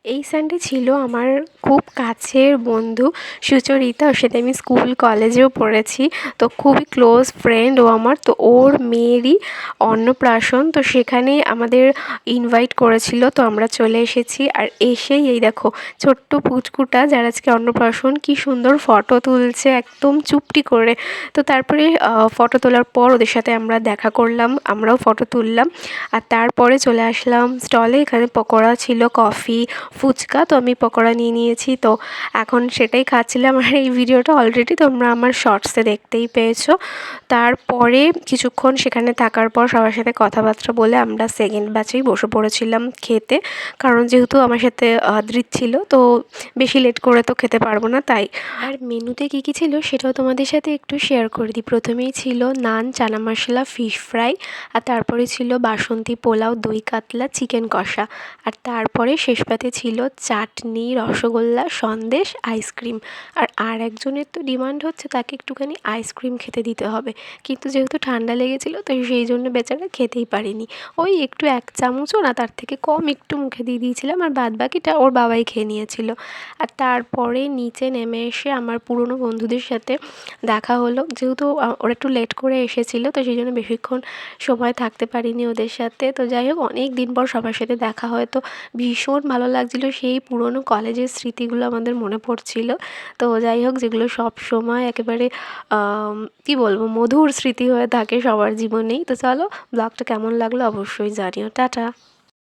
এই সানডে ছিল আমার খুব কাছের বন্ধু সুচরিতা। ওর সাথে আমি স্কুল কলেজেও পড়েছি, তো খুবই ক্লোজ ফ্রেন্ড ও আমার। তো ওর মেয়েরই অন্নপ্রাশন, তো সেখানে আমাদের ইনভাইট করেছিল, তো আমরা চলে এসেছি। আর এসেই এই দেখো ছোট্ট পুচকুটা যার আজকে অন্নপ্রাশন কী সুন্দর ফটো তুলছে একদম চুপটি করে। তো তারপরে ফটো তোলার পর ওদের সাথে আমরা দেখা করলাম, আমরাও ফটো তুললাম। আর তারপরে চলে আসলাম স্টলে। এখানে পকোড়া ছিল, কফি, ফুচকা। তো আমি পকোড়া নিয়ে নিয়েছি, তো এখন সেটাই খাচ্ছিলাম। আর এই ভিডিওটা অলরেডি তোমরা আমার শর্টসে দেখতেই পেয়েছো। তারপরে কিছুক্ষণ সেখানে থাকার পর সবার সাথে কথাবার্তা বলে আমরা সেকেন্ড ব্যাচেই বসে পড়েছিলাম খেতে, কারণ যেহেতু আমার সাথে দৃত ছিল, তো বেশি লেট করে তো খেতে পারবো না তাই। আর মেনুতে কী কী ছিল সেটাও তোমাদের সাথে একটু শেয়ার করে দিই। প্রথমেই ছিল নান, চানা মশলা, ফিশ ফ্রাই। আর তারপরে ছিল বাসন্তী পোলাও, দই কাতলা, চিকেন কষা। আর তারপরে শেষ পাতে ছিল চাটনি, রসগোল্লা, সন্দেশ, আইসক্রিম। আর একজনের তো ডিমান্ড হচ্ছে তাকে একটুখানি আইসক্রিম খেতে দিতে হবে, কিন্তু যেহেতু ঠান্ডা লেগেছিলো তো সেই জন্য বেচারা খেতেই পারেনি। ওই একটু 1 চামচও না, তার থেকে কম একটু মুখে দিয়ে দিয়েছিলাম, আর বাদবাকিটা ওর বাবাই খেয়ে নিয়েছিল। আর তারপরে নিচে নেমে এসে আমার পুরনো বন্ধুদের সাথে দেখা হলো। যেহেতু ওরা একটু লেট করে এসেছিলো, তো সেই জন্য বেশিক্ষণ সময় থাকতে পারিনি ওদের সাথে। তো যাই হোক, অনেক দিন পর সবার সাথে দেখা হয়, তো ভীষণ ভালো লাগছিলো। সেই পুরনো কলেজের স্মৃতিগুলো আমাদের মনে পড়ছিল। তো যাই হোক, যেগুলো সবসময় একেবারে কী বলবো, মধুর স্মৃতি হয়ে থাকে সবার জীবনেই। তো চলো, ব্লগটা কেমন লাগলো অবশ্যই জানিও। টাটা।